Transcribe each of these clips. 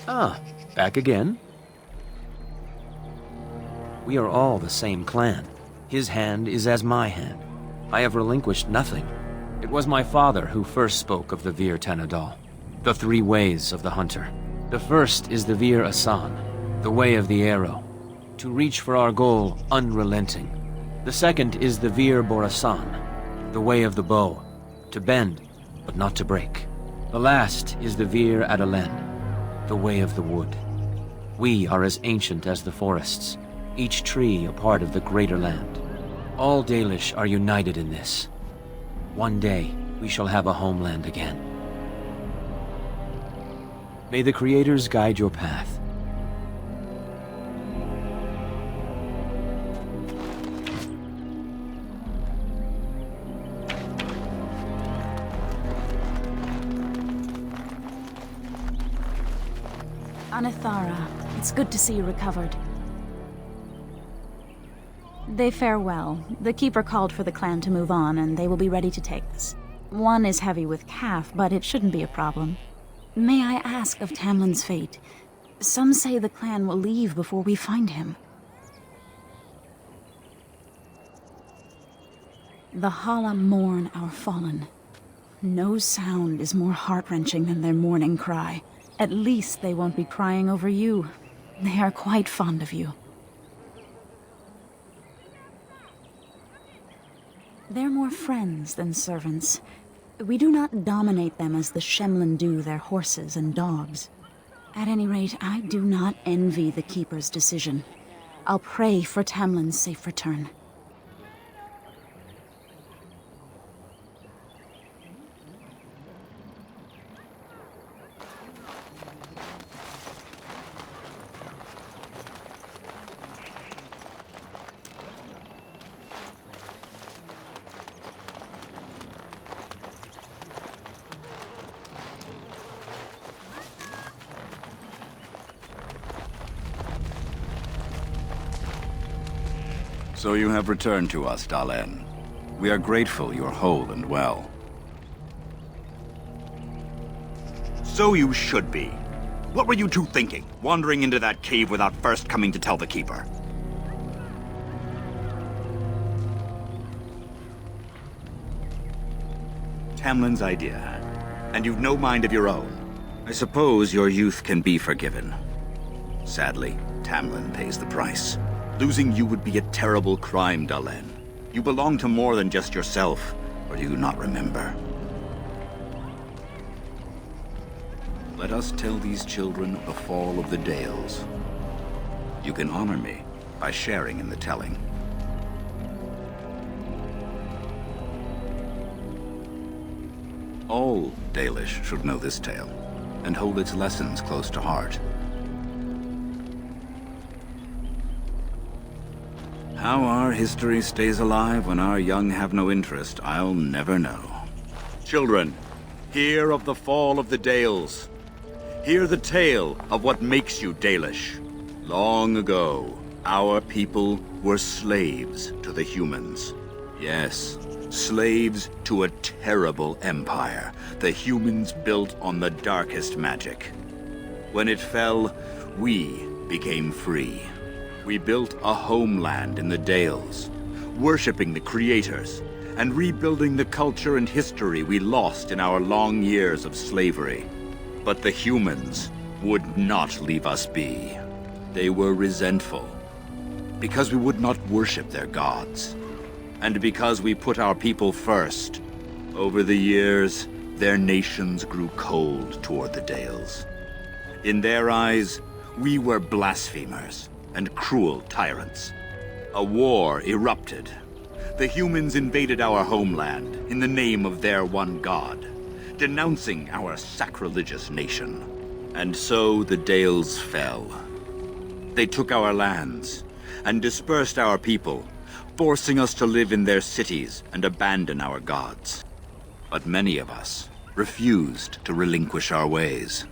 Ah, back again? We are all the same clan. His hand is as my hand. I have relinquished nothing. It was my father who first spoke of the Vir Tanadal, the three ways of the hunter. The first is the Vir Asan, the way of the arrow, to reach for our goal unrelenting. The second is the Vir Borasan, the way of the bow, to bend, but not to break. The last is the Vir Adalen, the way of the wood. We are as ancient as the forests, each tree a part of the greater land. All Dalish are united in this. One day, we shall have a homeland again. May the Creators guide your path. Anithara, it's good to see you recovered. They fare well. The Keeper called for the clan to move on, and they will be ready to take us. One is heavy with calf, but it shouldn't be a problem. May I ask of Tamlin's fate? Some say the clan will leave before we find him. The Hala mourn our fallen. No sound is more heart-wrenching than their mourning cry. At least they won't be crying over you. They are quite fond of you. They're more friends than servants. We do not dominate them as the Shemlin do their horses and dogs. At any rate, I do not envy the Keeper's decision. I'll pray for Tamlin's safe return. So you have returned to us, Dalen. We are grateful you're whole and well. So you should be. What were you two thinking, wandering into that cave without first coming to tell the Keeper? Tamlin's idea, and you've no mind of your own. I suppose your youth can be forgiven. Sadly, Tamlin pays the price. Losing you would be a terrible crime, Dalen. You belong to more than just yourself, or do you not remember? Let us tell these children the fall of the Dales. You can honor me by sharing in the telling. All Dalish should know this tale, and hold its lessons close to heart. How our history stays alive when our young have no interest, I'll never know. Children, hear of the fall of the Dales. Hear the tale of what makes you Dalish. Long ago, our people were slaves to the humans. Yes, slaves to a terrible empire the humans built on the darkest magic. When it fell, we became free. We built a homeland in the Dales, worshipping the creators, and rebuilding the culture and history we lost in our long years of slavery. But the humans would not leave us be. They were resentful, because we would not worship their gods, and because we put our people first. Over the years, their nations grew cold toward the Dales. In their eyes, we were blasphemers and cruel tyrants. A war erupted. The humans invaded our homeland in the name of their one god, denouncing our sacrilegious nation. And so the Dales fell. They took our lands and dispersed our people, forcing us to live in their cities and abandon our gods. But many of us refused to relinquish our ways.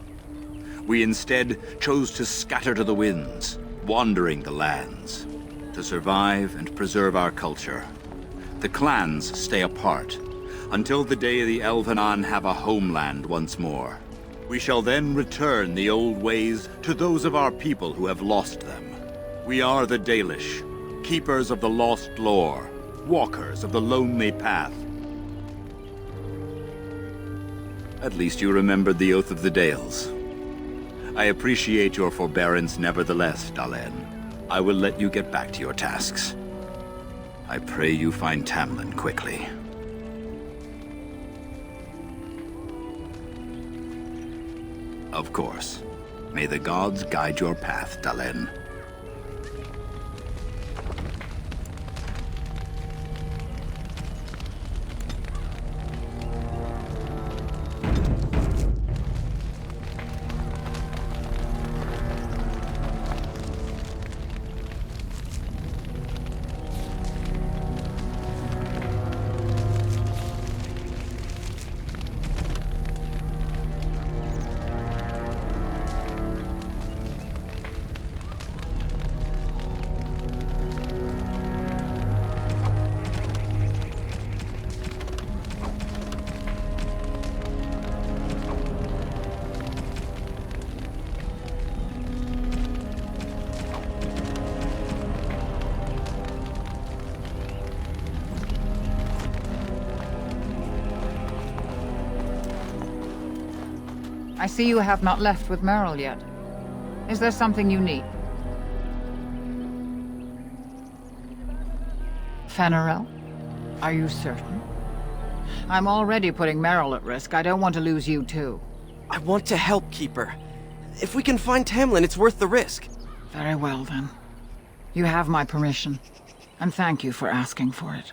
We instead chose to scatter to the winds, wandering the lands. To survive and preserve our culture, the clans stay apart until the day the Elvenan have a homeland once more. We shall then return the old ways to those of our people who have lost them. We are the Dalish, keepers of the lost lore, walkers of the lonely path. At least you remembered the Oath of the Dales. I appreciate your forbearance nevertheless, Dalen. I will let you get back to your tasks. I pray you find Tamlin quickly. Of course. May the gods guide your path, Dalen. I see you have not left with Merrill yet. Is there something you need? Fenarel? Are you certain? I'm already putting Merrill at risk. I don't want to lose you too. I want to help, Keeper. If we can find Tamlin, it's worth the risk. Very well, then. You have my permission. And thank you for asking for it.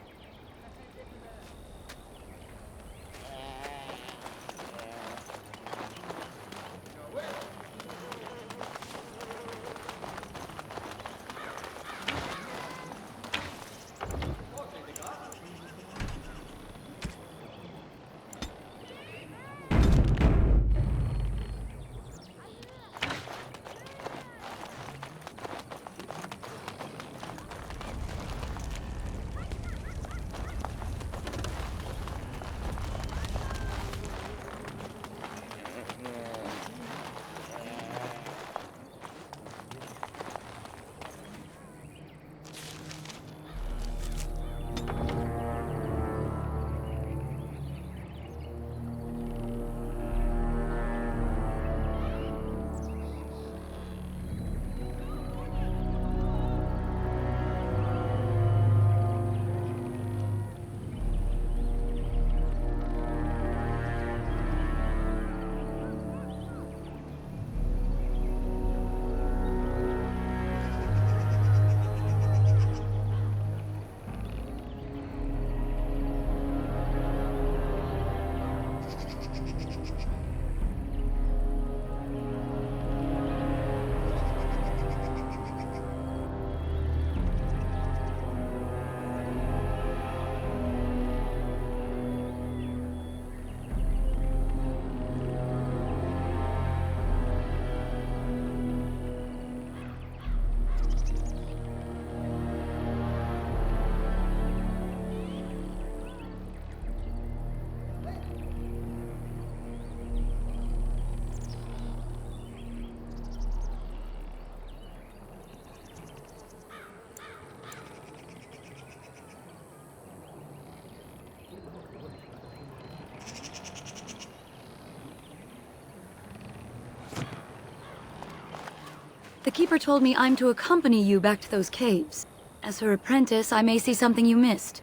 The Keeper told me I'm to accompany you back to those caves. As her apprentice, I may see something you missed.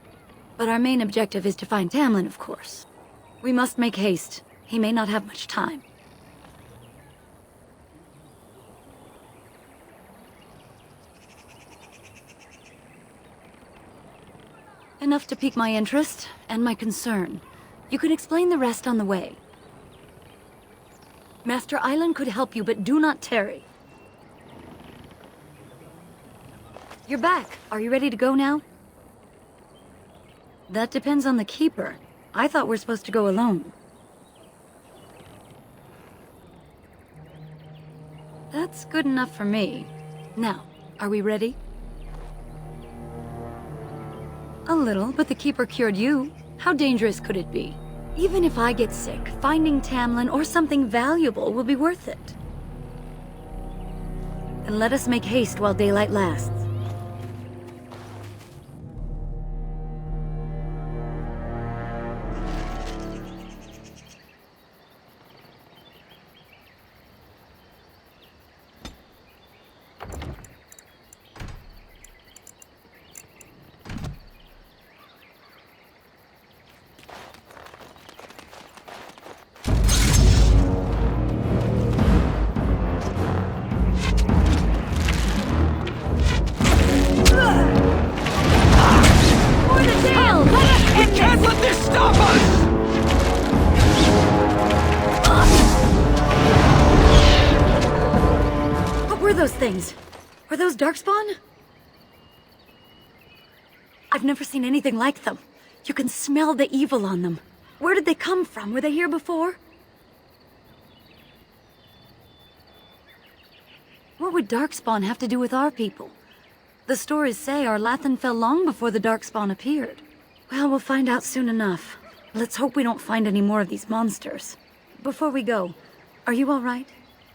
But our main objective is to find Tamlin, of course. We must make haste. He may not have much time. Enough to pique my interest, and my concern. You can explain the rest on the way. Master Island could help you, but do not tarry. You're back. Are you ready to go now? That depends on the Keeper. I thought we're supposed to go alone. That's good enough for me. Now, are we ready? A little, but the Keeper cured you. How dangerous could it be? Even if I get sick, finding Tamlin or something valuable will be worth it. And let us make haste while daylight lasts. Were those Darkspawn? I've never seen anything like them. You can smell the evil on them. Where did they come from? Were they here before? What would Darkspawn have to do with our people? The stories say our Lathan fell long before the Darkspawn appeared. Well, we'll find out soon enough. Let's hope we don't find any more of these monsters. Before we go, are you all right?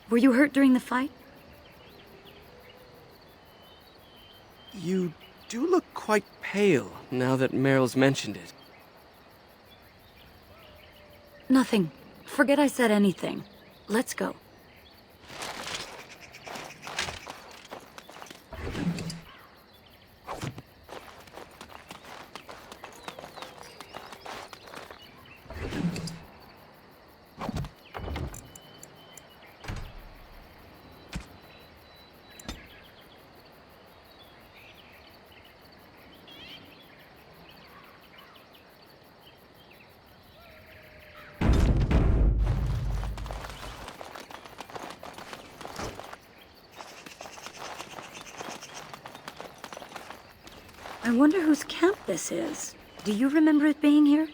Were you hurt during the fight? You do look quite pale, now that Meryl's mentioned it. Nothing. Forget I said anything. Let's go. I wonder whose camp this is. Do you remember it being here?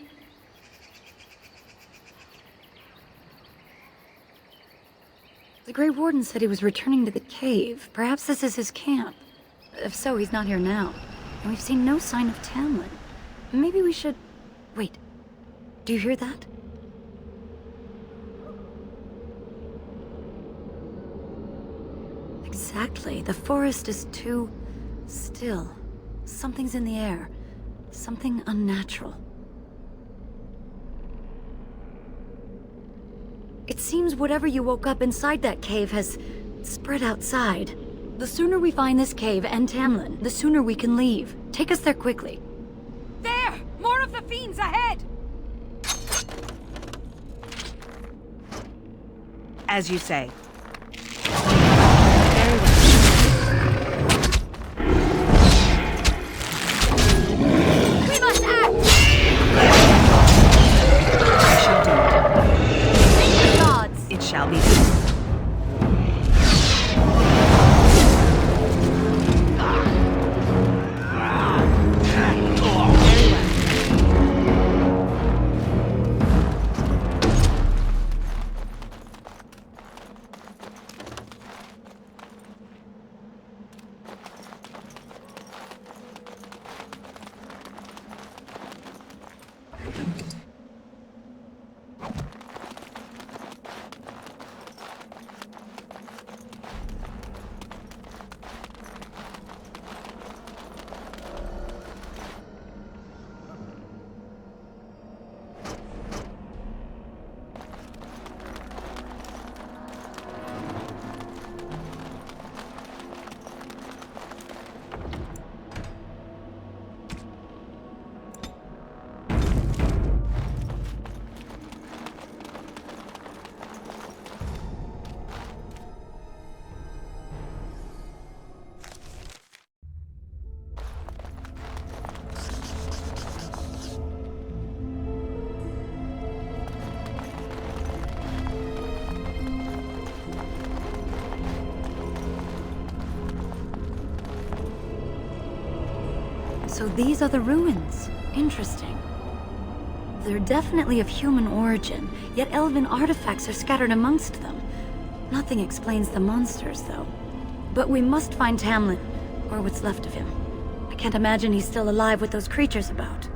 The Grey Warden said he was returning to the cave. Perhaps this is his camp. If so, he's not here now. And we've seen no sign of Tamlin. Maybe we should... Wait. Do you hear that? Exactly. The forest is too... still. Something's in the air. Something unnatural. It seems whatever you woke up inside that cave has spread outside. The sooner we find this cave and Tamlin, the sooner we can leave. Take us there quickly. There! More of the fiends ahead! As you say. Very well. We must act! I shall do it. Thank the gods! It shall be done. So these are the ruins. Interesting. They're definitely of human origin, yet elven artifacts are scattered amongst them. Nothing explains the monsters, though. But we must find Tamlin, or what's left of him. I can't imagine he's still alive with those creatures about.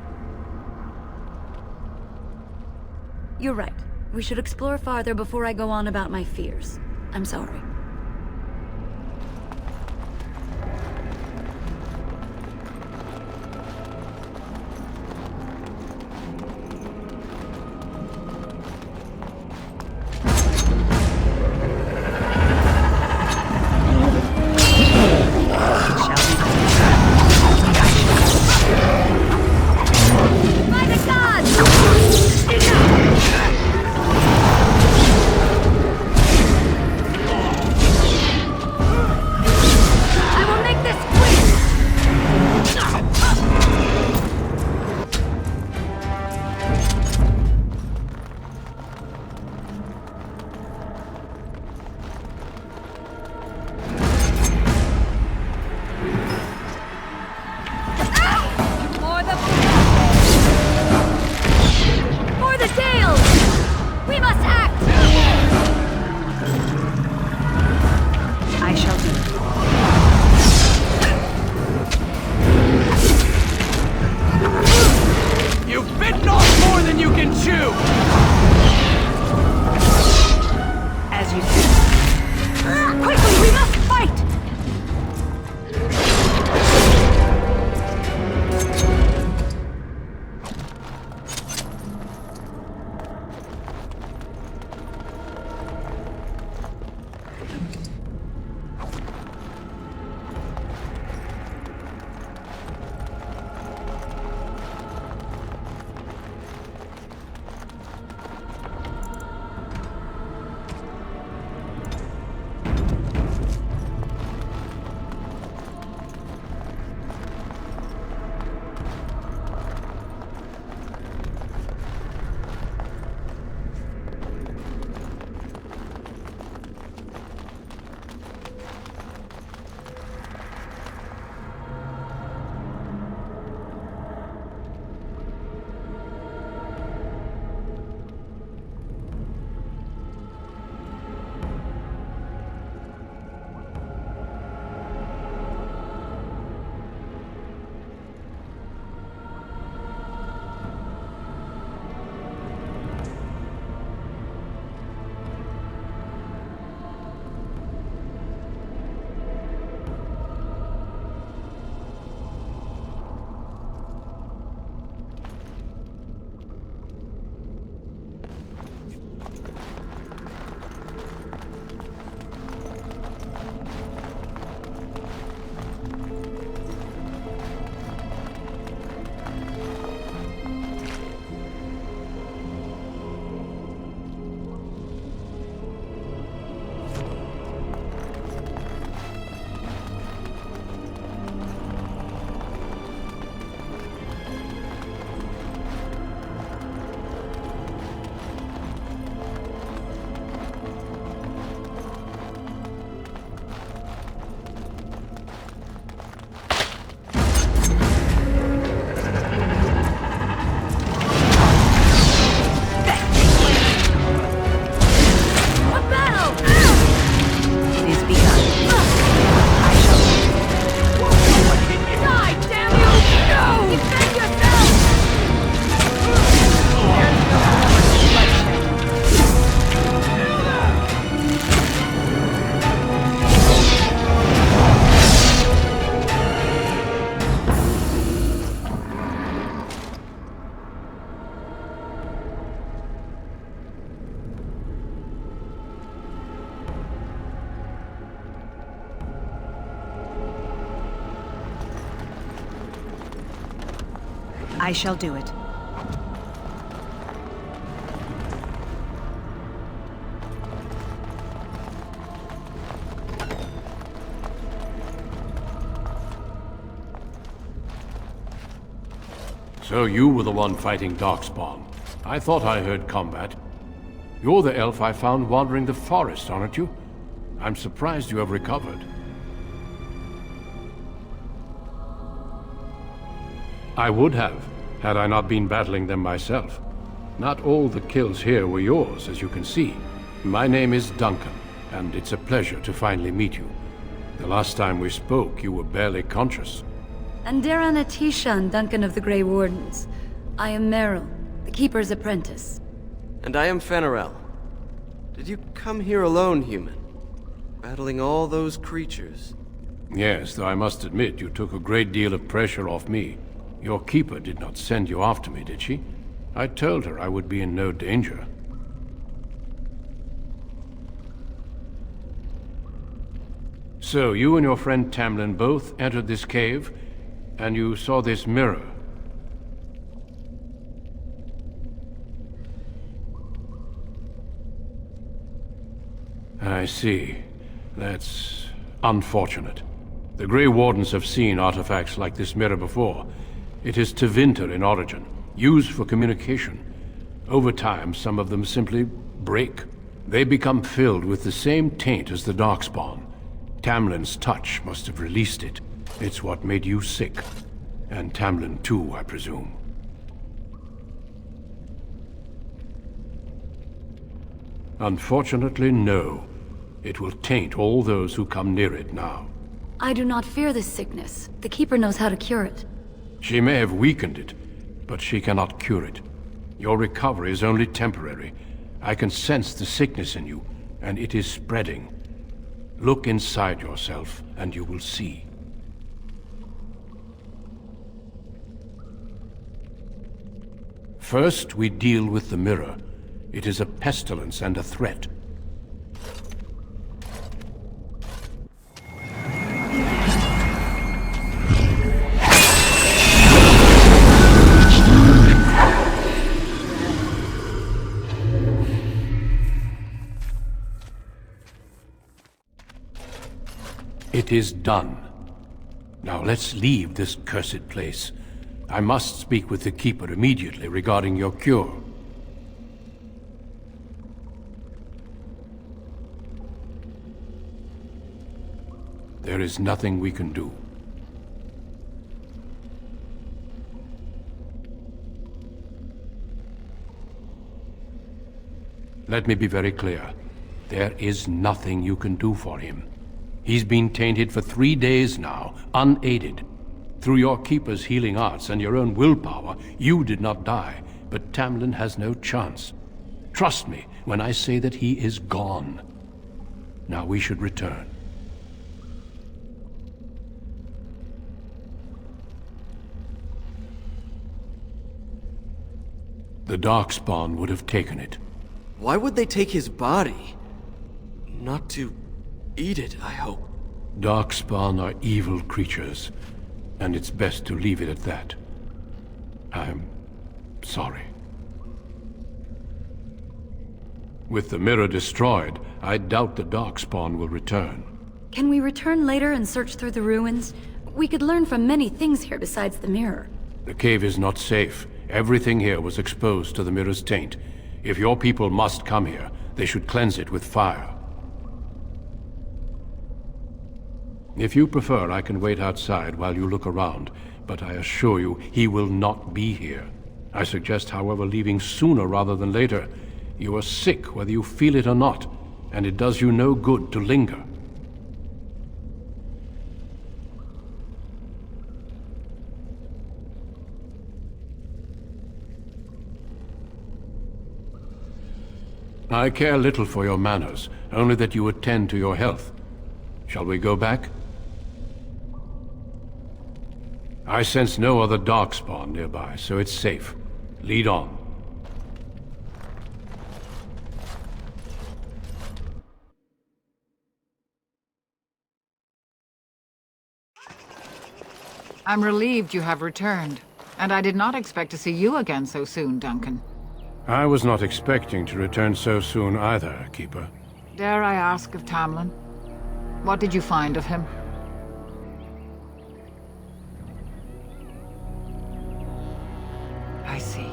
You're right. We should explore farther before I go on about my fears. I'm sorry. By the gods! I will make this For the Dales! We must act! I shall do it. You've bitten off more than you can chew! As you say. Quickly, we must fight! I shall do it. So you were the one fighting Darkspawn. I thought I heard combat. You're the elf I found wandering the forest, aren't you? I'm surprised you have recovered. I would have, had I not been battling them myself. Not all the kills here were yours, as you can see. My name is Duncan, and it's a pleasure to finally meet you. The last time we spoke, you were barely conscious. And Darren Atishan, Duncan of the Grey Wardens. I am Meryl, the Keeper's apprentice. And I am Fenarel. Did you come here alone, human? Battling all those creatures? Yes, though I must admit you took a great deal of pressure off me. Your keeper did not send you after me, did she? I told her I would be in no danger. So, you and your friend Tamlin both entered this cave, and you saw this mirror. I see. That's unfortunate. The Grey Wardens have seen artifacts like this mirror before. It is Tevinter in origin, used for communication. Over time, some of them simply break. They become filled with the same taint as the Darkspawn. Tamlin's touch must have released it. It's what made you sick. And Tamlin too, I presume. Unfortunately, no. It will taint all those who come near it now. I do not fear this sickness. The Keeper knows how to cure it. She may have weakened it, but she cannot cure it. Your recovery is only temporary. I can sense the sickness in you, and it is spreading. Look inside yourself, and you will see. First, we deal with the mirror. It is a pestilence and a threat. It is done. Now let's leave this cursed place. I must speak with the Keeper immediately regarding your cure. There is nothing we can do. Let me be very clear. There is nothing you can do for him. He's been tainted for 3 days now, unaided. Through your Keeper's healing arts and your own willpower, you did not die, but Tamlin has no chance. Trust me when I say that he is gone. Now we should return. The Darkspawn would have taken it. Why would they take his body? Not to eat it, I hope. Darkspawn are evil creatures, and it's best to leave it at that. I'm sorry. With the mirror destroyed, I doubt the Darkspawn will return. Can we return later and search through the ruins? We could learn from many things here besides the mirror. The cave is not safe. Everything here was exposed to the mirror's taint. If your people must come here, they should cleanse it with fire. If you prefer, I can wait outside while you look around, but I assure you, he will not be here. I suggest, however, leaving sooner rather than later. You are sick whether you feel it or not, and it does you no good to linger. I care little for your manners, only that you attend to your health. Shall we go back? I sense no other Darkspawn nearby, so it's safe. Lead on. I'm relieved you have returned, and I did not expect to see you again so soon, Duncan. I was not expecting to return so soon either, Keeper. Dare I ask of Tamlin? What did you find of him? I see.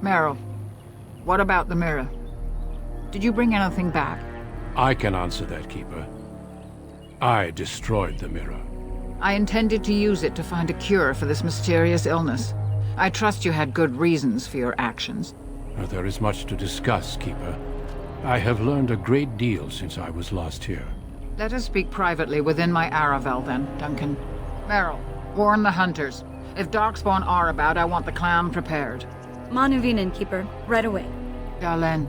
Meryl, what about the mirror? Did you bring anything back? I can answer that, Keeper. I destroyed the mirror. I intended to use it to find a cure for this mysterious illness. I trust you had good reasons for your actions. There is much to discuss, Keeper. I have learned a great deal since I was last here. Let us speak privately within my Aravel, then, Duncan. Meryl, warn the hunters. If Darkspawn are about, I want the clan prepared. Manuvinen, Keeper. Right away. Dalen,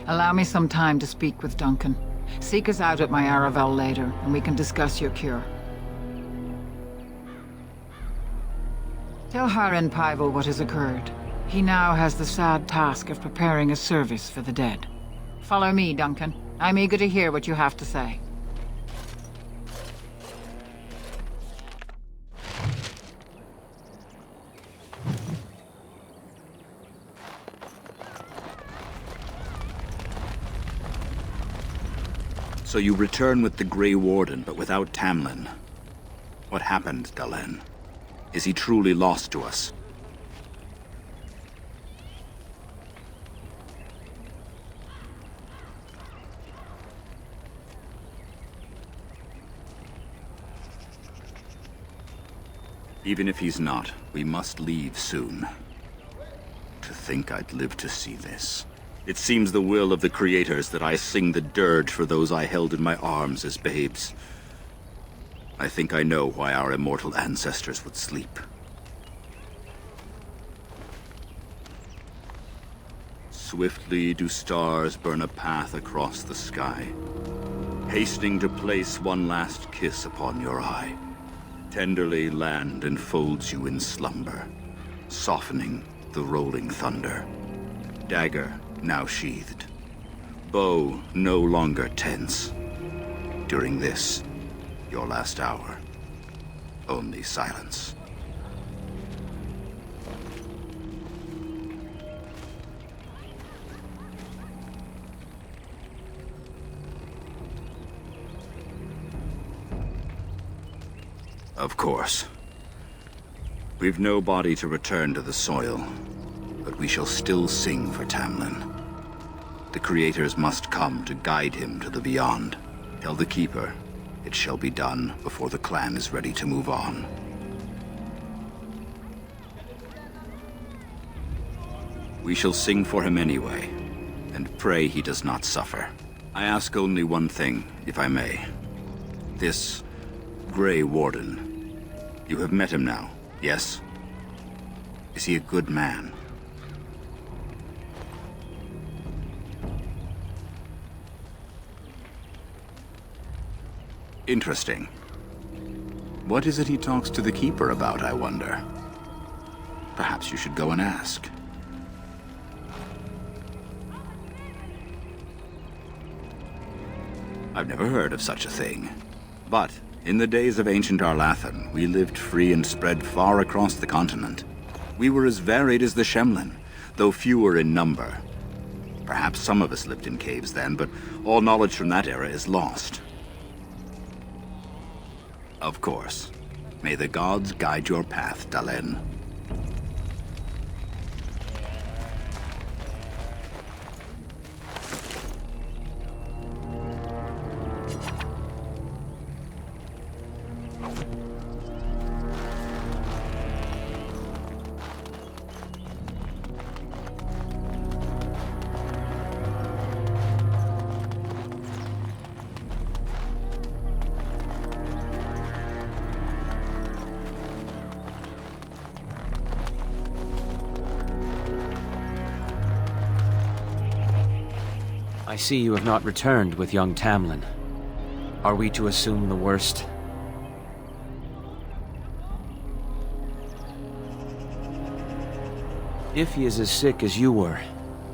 allow me some time to speak with Duncan. Seek us out at my Aravel later, and we can discuss your cure. Tell Haren Paival what has occurred. He now has the sad task of preparing a service for the dead. Follow me, Duncan. I'm eager to hear what you have to say. So you return with the Grey Warden, but without Tamlin. What happened, Dalen? Is he truly lost to us? Even if he's not, we must leave soon. To think I'd live to see this. It seems the will of the creators that I sing the dirge for those I held in my arms as babes. I think I know why our immortal ancestors would sleep. Swiftly do stars burn a path across the sky, hastening to place one last kiss upon your eye. Tenderly land enfolds you in slumber, softening the rolling thunder. Dagger now sheathed, bow no longer tense. During this, your last hour, only silence. Of course. We've no body to return to the soil, but we shall still sing for Tamlin. The creators must come to guide him to the beyond. Tell the Keeper, it shall be done before the clan is ready to move on. We shall sing for him anyway, and pray he does not suffer. I ask only one thing, if I may. This Grey Warden. You have met him now, yes? Is he a good man? Interesting. What is it he talks to the Keeper about, I wonder? Perhaps you should go and ask. I've never heard of such a thing. But in the days of ancient Arlathan, we lived free and spread far across the continent. We were as varied as the Shemlin, though fewer in number. Perhaps some of us lived in caves then, but all knowledge from that era is lost. Of course. May the gods guide your path, Dalen. I see you have not returned with young Tamlin. Are we to assume the worst? If he is as sick as you were,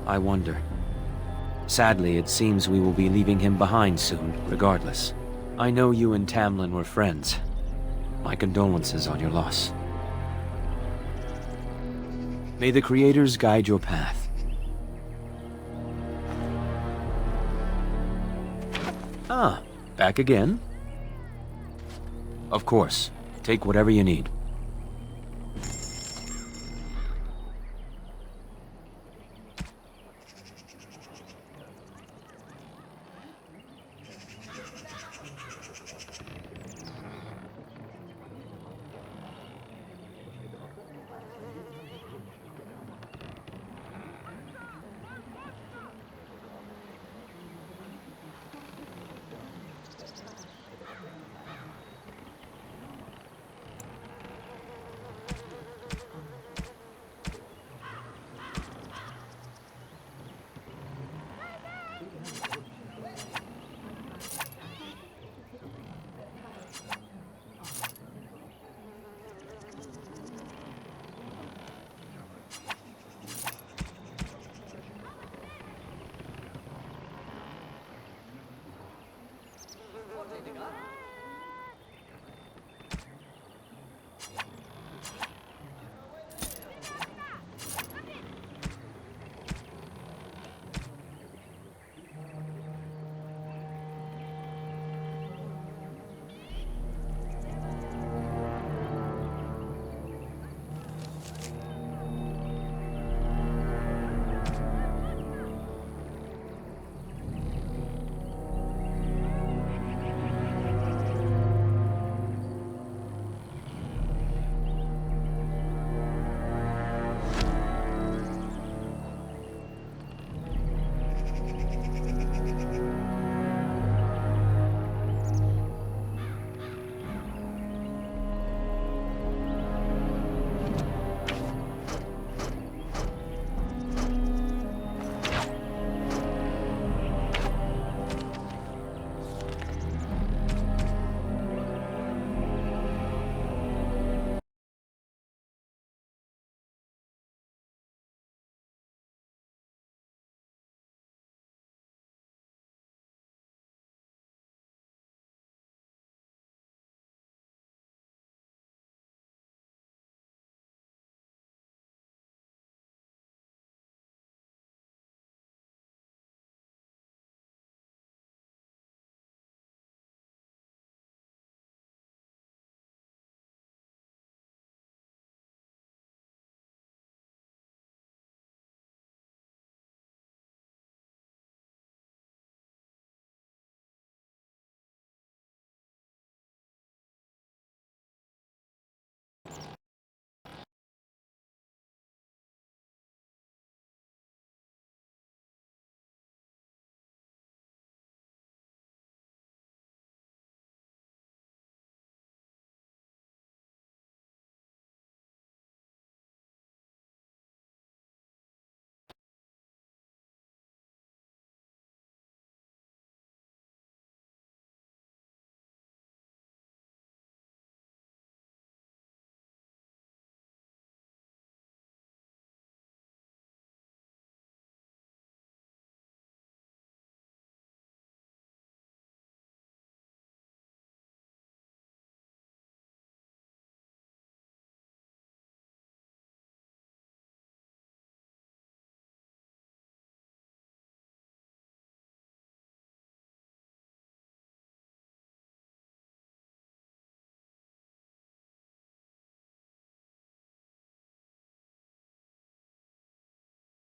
I wonder. Sadly, it seems we will be leaving him behind soon, regardless. I know you and Tamlin were friends. My condolences on your loss. May the creators guide your path. Ah, back again? Of course. Take whatever you need. anything up?